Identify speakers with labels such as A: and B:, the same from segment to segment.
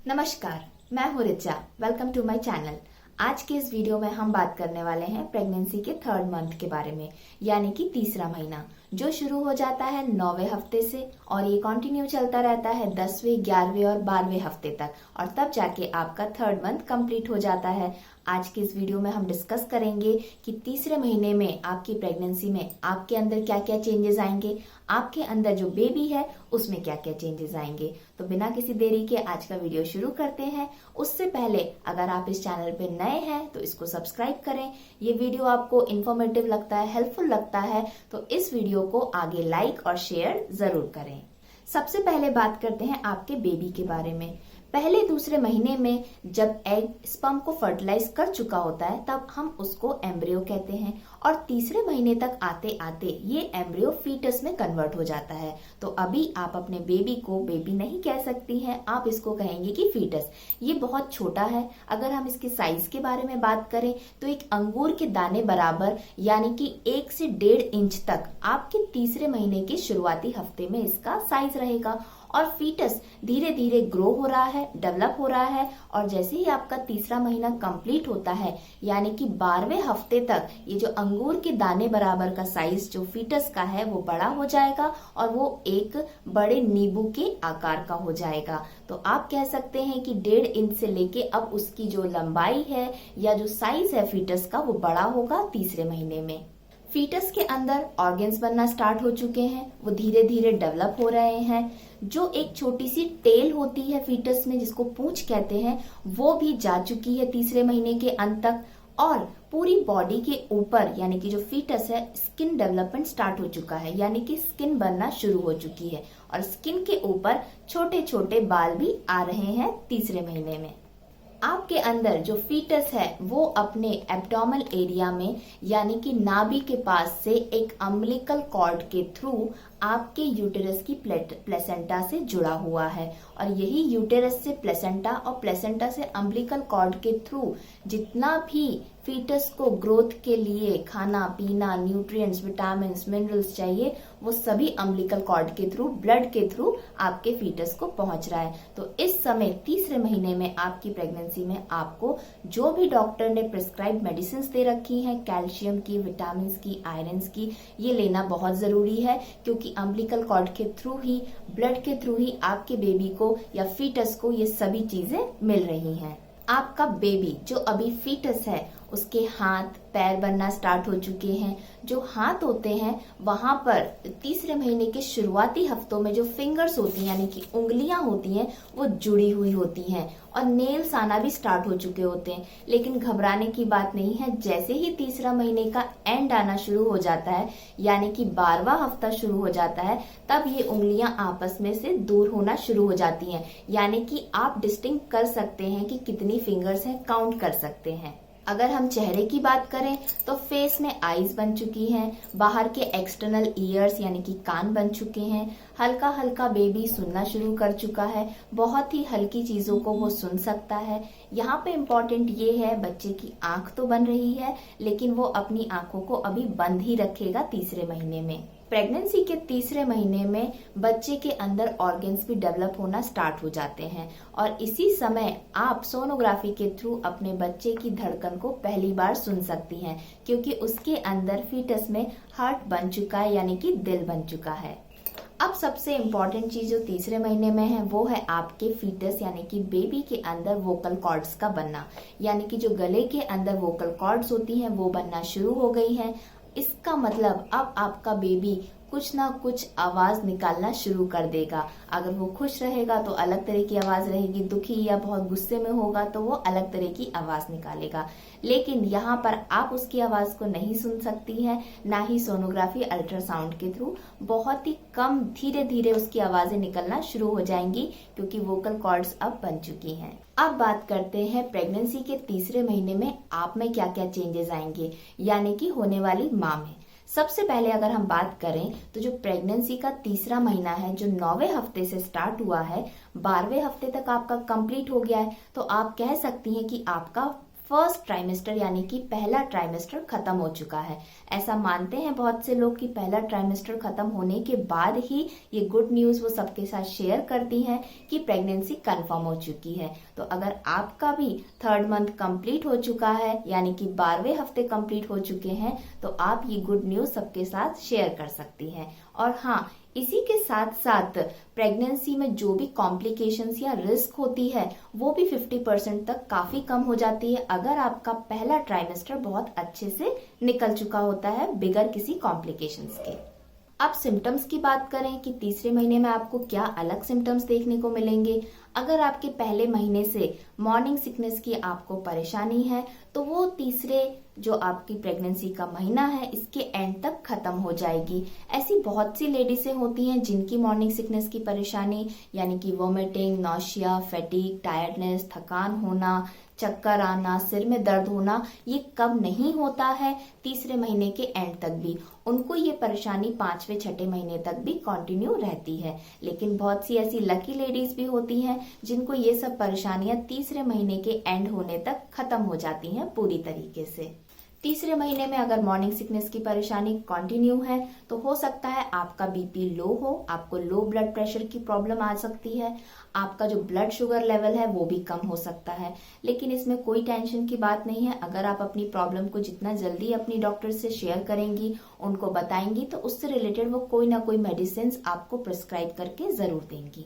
A: नमस्कार, मैं हूँ Richa. Welcome to my channel. आज के इस वीडियो में हम बात करने वाले हैं प्रेगनेंसी के थर्ड मंथ के बारे में, यानी कि तीसरा महीना जो शुरू हो जाता है 9वें हफ्ते से और ये कंटिन्यू चलता रहता है 10वें, 11वें और 12वें हफ्ते तक, और तब जाके आपका थर्ड मंथ कंप्लीट हो जाता है। आज के इस वीडियो में हम डिस्कस करेंगे कि तीसरे महीने में आपकी प्रेगनेंसी में आपके अंदर क्या क्या चेंजेस आएंगे, आपके अंदर जो बेबी है उसमें क्या क्या चेंजेस आएंगे। तो बिना किसी देरी के आज का वीडियो शुरू करते हैं। उससे पहले अगर आप इस चैनल पे नए हैं तो इसको सब्सक्राइब करें। ये वीडियो आपको इन्फॉर्मेटिव लगता है, हेल्पफुल लगता है तो इस वीडियो को आगे लाइक और शेयर जरूर करें। सबसे पहले बात करते हैं आपके बेबी के बारे में। पहले दूसरे महीने में जब एग स्पर्म को फर्टिलाइज कर चुका होता है तब हम उसको एम्ब्रियो कहते हैं, और तीसरे महीने तक आते आते ये एम्ब्रियो फीटस में कन्वर्ट हो जाता है। तो अभी आप अपने बेबी को बेबी नहीं कह सकती हैं, आप इसको कहेंगे कि फीटस। ये बहुत छोटा है। अगर हम इसके साइज के बारे में बात करें तो एक अंगूर के दाने बराबर, यानी कि 1 से 1.5 इंच तक आपके तीसरे महीने के शुरुआती हफ्ते में इसका साइज रहेगा। और फीटस धीरे धीरे ग्रो हो रहा है, डेवलप हो रहा है, और जैसे ही आपका तीसरा महीना कंप्लीट होता है यानी कि 12वें हफ्ते तक ये जो अंगूर के दाने बराबर का साइज जो फीटस का है वो बड़ा हो जाएगा और वो एक बड़े नींबू के आकार का हो जाएगा। तो आप कह सकते हैं कि 1.5 इंच से लेके अब उसकी जो लंबाई है या जो साइज है फीटस का वो बड़ा होगा तीसरे महीने में। फीटस के अंदर ऑर्गन्स बनना स्टार्ट हो चुके हैं, वो धीरे धीरे डेवलप हो रहे हैं। जो एक छोटी सी टेल होती है फीटस में जिसको पूंछ कहते हैं, वो भी जा चुकी है तीसरे महीने के अंत तक, और पूरी बॉडी के ऊपर यानी कि जो फीटस है स्किन डेवलपमेंट स्टार्ट हो चुका है, यानी कि स्किन बनना शुरू हो चुकी है, और स्किन के ऊपर छोटे छोटे बाल भी आ रहे हैं तीसरे महीने में। आपके अंदर जो फीटस है वो अपने एब्डोमेनल एरिया में यानी कि नाभि के पास से एक अम्बिलिकल कॉर्ड के थ्रू आपके यूटेरस की प्लेसेंटा से जुड़ा हुआ है, और यही यूटेरस से प्लेसेंटा और प्लेसेंटा से अम्बिलिकल कॉर्ड के थ्रू जितना भी फीटस को ग्रोथ के लिए खाना पीना, न्यूट्रिएंट्स, विटामिन्स, मिनरल्स चाहिए वो सभी अम्बिलिकल कॉर्ड के थ्रू, ब्लड के थ्रू आपके फीटस को पहुंच रहा है। तो इस समय तीसरे महीने में आपकी प्रेगनेंसी में आपको जो भी डॉक्टर ने प्रिस्क्राइब मेडिसिन दे रखी हैं, कैल्शियम की, विटामिन की, आयरन की, ये लेना बहुत जरूरी है, क्योंकि अम्बिलिकल कॉर्ड के थ्रू ही, ब्लड के थ्रू ही आपके बेबी को या फीटस को ये सभी चीजें मिल रही हैं। आपका बेबी जो अभी फीटस है उसके हाथ पैर बनना स्टार्ट हो चुके हैं। जो हाथ होते हैं वहां पर तीसरे महीने के शुरुआती हफ्तों में जो फिंगर्स होती हैं यानी कि उंगलियां होती हैं वो जुड़ी हुई होती हैं, और नेल्स आना भी स्टार्ट हो चुके होते हैं। लेकिन घबराने की बात नहीं है, जैसे ही तीसरा महीने का एंड आना शुरू हो जाता है यानी कि 12वां हफ्ता शुरू हो जाता है तब ये उंगलियां आपस में से दूर होना शुरू हो जाती हैं, यानी कि आप डिस्टिंक्ट कर सकते हैं कि कितनी फिंगर्स हैं, काउंट कर सकते हैं। अगर हम चेहरे की बात करें तो फेस में आईज बन चुकी हैं, बाहर के एक्सटर्नल ईयर्स यानी कि कान बन चुके हैं, हल्का हल्का बेबी सुनना शुरू कर चुका है, बहुत ही हल्की चीजों को वो सुन सकता है। यहाँ पे इम्पोर्टेंट ये है बच्चे की आंख तो बन रही है लेकिन वो अपनी आंखों को अभी बंद ही रखेगा तीसरे महीने में। प्रेगनेंसी के तीसरे महीने में बच्चे के अंदर ऑर्गन्स भी डेवलप होना स्टार्ट हो जाते हैं, और इसी समय आप सोनोग्राफी के थ्रू अपने बच्चे की धड़कन को पहली बार सुन सकती हैं, क्योंकि उसके अंदर फीटस में हार्ट बन चुका है यानी कि दिल बन चुका है। अब सबसे इम्पोर्टेंट चीज जो तीसरे महीने में है वो है आपके फीटस यानी कि बेबी के अंदर वोकल कॉर्ड्स का बनना, यानी कि जो गले के अंदर वोकल कॉर्ड्स होती हैं वो बनना शुरू हो गई हैं। इसका मतलब अब आपका बेबी कुछ ना कुछ आवाज निकालना शुरू कर देगा। अगर वो खुश रहेगा तो अलग तरह की आवाज रहेगी, दुखी या बहुत गुस्से में होगा तो वो अलग तरह की आवाज निकालेगा। लेकिन यहाँ पर आप उसकी आवाज को नहीं सुन सकती हैं, ना ही सोनोग्राफी अल्ट्रासाउंड के थ्रू। बहुत ही कम धीरे धीरे उसकी आवाजें निकलना शुरू हो जाएंगी क्योंकि वोकल कॉर्ड्स अब बन चुकी हैं। अब बात करते हैं प्रेगनेंसी के तीसरे महीने में आप में क्या क्या चेंजेस आएंगे, यानी कि होने वाली माँ में। सबसे पहले अगर हम बात करें तो जो प्रेगनेंसी का तीसरा महीना है जो 9वें हफ्ते से स्टार्ट हुआ है 12वें हफ्ते तक आपका कंप्लीट हो गया है, तो आप कह सकती हैं कि आपका फर्स्ट ट्राइमेस्टर यानी कि पहला ट्राइमेस्टर खत्म हो चुका है। ऐसा मानते हैं बहुत से लोग कि पहला ट्राइमेस्टर खत्म होने के बाद ही ये गुड न्यूज वो सबके साथ शेयर करती हैं कि प्रेगनेंसी कंफर्म हो चुकी है। तो अगर आपका भी थर्ड मंथ कंप्लीट हो चुका है यानी कि 12वें हफ्ते कंप्लीट हो चुके हैं तो आप ये गुड न्यूज सबके साथ शेयर कर सकती हैं। और हाँ, इसी के साथ साथ प्रेगनेंसी में जो भी कॉम्प्लिकेशंस या रिस्क होती है वो भी 50% तक काफी कम हो जाती है अगर आपका पहला ट्राइमेस्टर बहुत अच्छे से निकल चुका होता है बिगर किसी कॉम्प्लिकेशंस के। अब सिम्टम्स की बात करें कि तीसरे महीने में आपको क्या अलग सिम्टम्स देखने को मिलेंगे। अगर आपके पहले महीने से मॉर्निंग सिकनेस की आपको परेशानी है तो वो तीसरे जो आपकी प्रेगनेंसी का महीना है इसके एंड तक खत्म हो जाएगी। ऐसी बहुत सी लेडीजें होती हैं जिनकी मॉर्निंग सिकनेस की परेशानी यानी कि वोमिटिंग, नौशिया, फैटिक, टायर्डनेस, थकान होना, चक्कर आना, सिर में दर्द होना, ये कब नहीं होता है तीसरे महीने के एंड तक भी। उनको ये परेशानी 5वें 6ठे महीने तक भी कंटिन्यू रहती है। लेकिन बहुत सी ऐसी लकी लेडीज भी होती हैं जिनको ये सब परेशानियां तीसरे महीने के एंड होने तक खत्म हो जाती हैं पूरी तरीके से। तीसरे महीने में अगर मॉर्निंग सिकनेस की परेशानी कंटिन्यू है तो हो सकता है आपका बीपी लो हो, आपको लो ब्लड प्रेशर की प्रॉब्लम आ सकती है, आपका जो ब्लड शुगर लेवल है वो भी कम हो सकता है। लेकिन इसमें कोई टेंशन की बात नहीं है। अगर आप अपनी प्रॉब्लम को जितना जल्दी अपनी डॉक्टर से शेयर करेंगी, उनको बताएंगी तो उससे रिलेटेड वो कोई ना कोई मेडिसिन आपको प्रिस्क्राइब करके जरूर देंगी।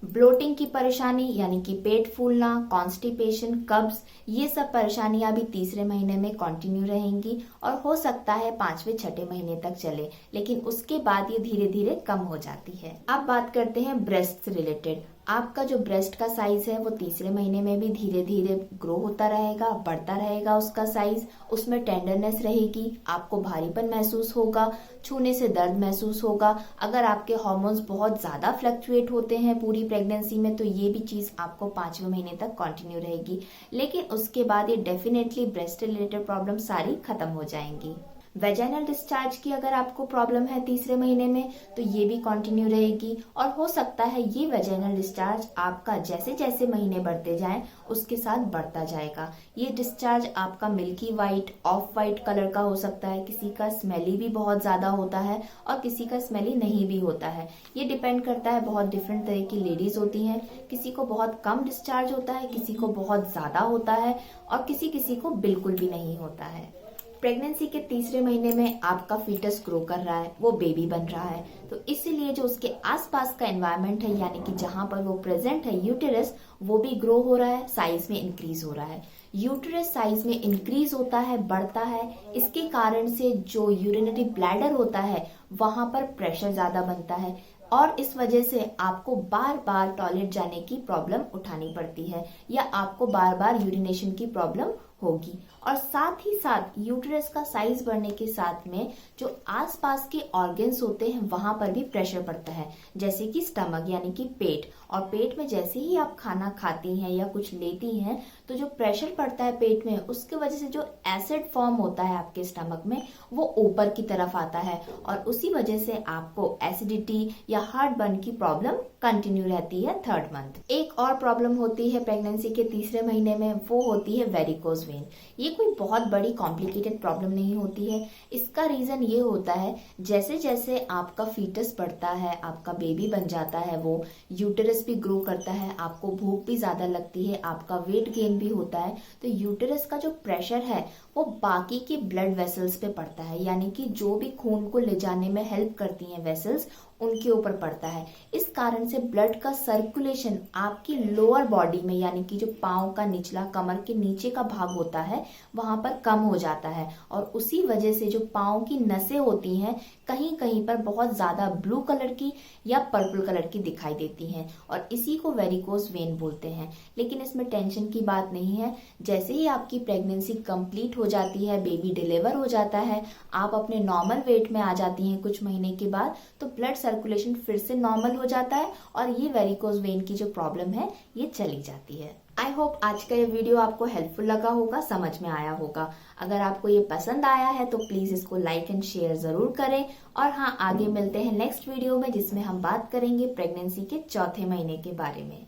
A: ब्लोटिंग की परेशानी यानी कि पेट फूलना, कॉन्स्टिपेशन, कब्ज, ये सब परेशानियां भी तीसरे महीने में कंटिन्यू रहेंगी और हो सकता है 5वें 6ठे महीने तक चले, लेकिन उसके बाद ये धीरे धीरे कम हो जाती है। अब बात करते हैं ब्रेस्ट से रिलेटेड। आपका जो ब्रेस्ट का साइज है वो तीसरे महीने में भी धीरे धीरे ग्रो होता रहेगा, बढ़ता रहेगा उसका साइज, उसमें टेंडरनेस रहेगी, आपको भारीपन महसूस होगा, छूने से दर्द महसूस होगा। अगर आपके हार्मोन्स बहुत ज्यादा फ्लक्चुएट होते हैं पूरी प्रेगनेंसी में तो ये भी चीज आपको 5वें महीने तक कंटिन्यू रहेगी, लेकिन उसके बाद ये डेफिनेटली ब्रेस्ट रिलेटेड प्रॉब्लम सारी खत्म हो जाएंगी। वेजाइनल डिस्चार्ज की अगर आपको प्रॉब्लम है तीसरे महीने में तो ये भी कंटिन्यू रहेगी और हो सकता है ये वेजाइनल डिस्चार्ज आपका जैसे जैसे महीने बढ़ते जाएं उसके साथ बढ़ता जाएगा। ये डिस्चार्ज आपका milky white, of white colour का हो सकता है, किसी का स्मेली भी बहुत ज्यादा होता है और किसी का स्मेली नहीं भी होता है। ये डिपेंड करता है, बहुत डिफरेंट तरह की लेडीज होती हैं, किसी को बहुत कम डिस्चार्ज होता है, किसी को बहुत ज्यादा होता है और किसी किसी को बिल्कुल भी नहीं होता है। प्रेगनेंसी के तीसरे महीने में आपका फीटस ग्रो कर रहा है, वो बेबी बन रहा है, तो इसीलिए जो उसके आसपास का एनवायरनमेंट है यानी कि जहां पर वो प्रेजेंट है यूटेरस, वो भी ग्रो हो रहा है, साइज में इंक्रीज हो रहा है। यूटेरस साइज में इंक्रीज होता है, बढ़ता है, इसके कारण से जो यूरिनरी ब्लैडर होता है वहां पर प्रेशर ज्यादा बनता है और इस वजह से आपको बार बार टॉयलेट जाने की प्रॉब्लम उठानी पड़ती है या आपको बार बार यूरिनेशन की प्रॉब्लम होगी। और साथ ही साथ यूटेरस का साइज बढ़ने के साथ में जो आसपास के ऑर्गन्स होते हैं वहां पर भी प्रेशर पड़ता है, जैसे कि स्टमक यानी कि पेट। और पेट में जैसे ही आप खाना खाती हैं या कुछ लेती हैं तो जो प्रेशर पड़ता है पेट में, उसके वजह से जो एसिड फॉर्म होता है आपके स्टमक में वो ऊपर की तरफ आता है और उसी वजह से आपको एसिडिटी या हार्ट बर्न की प्रॉब्लम कंटिन्यू रहती है थर्ड मंथ। एक और प्रॉब्लम होती है प्रेगनेंसी के तीसरे महीने में, वो होती है वेरिकोज वेन। ये कोई बहुत बड़ी कॉम्प्लिकेटेड प्रॉब्लम नहीं होती है। इसका रीजन ये होता है जैसे जैसे आपका फीटस बढ़ता है, आपका बेबी बन जाता है, वो यूटेरस भी ग्रो करता है, आपको भूख भी ज्यादा लगती है, आपका वेट गेन भी होता है, तो यूटेरस का जो प्रेशर है वो बाकी के ब्लड वेसल्स पे पड़ता है, यानी कि जो भी खून को ले जाने में हेल्प करती हैं वेसल्स उनके ऊपर पड़ता है। इस कारण से ब्लड का सर्कुलेशन आपकी लोअर बॉडी में यानी कि जो पांव का निचला, कमर के नीचे का भाग होता है वहां पर कम हो जाता है और उसी वजह से जो पांव की नसें होती हैं कहीं कहीं पर बहुत ज्यादा ब्लू कलर की या पर्पल कलर की दिखाई देती हैं और इसी को वेरिकोज वेन बोलते हैं। लेकिन इसमें टेंशन की बात नहीं है। जैसे ही आपकी प्रेगनेंसी कंप्लीट हो जाती है, बेबी डिलीवर हो जाता है, आप अपने नॉर्मल वेट में आ जाती हैं कुछ महीने के बाद, तो ब्लड सर्कुलेशन फिर से नॉर्मल हो जाता है और ये वेरिकोज वेन की जो प्रॉब्लम है ये चली जाती है। आई होप आज का ये वीडियो आपको हेल्पफुल लगा होगा, समझ में आया होगा। अगर आपको ये पसंद आया है तो प्लीज इसको लाइक एंड शेयर जरूर करें। और हाँ, आगे मिलते हैं नेक्स्ट वीडियो में जिसमें हम बात करेंगे प्रेगनेंसी के चौथे महीने के बारे में।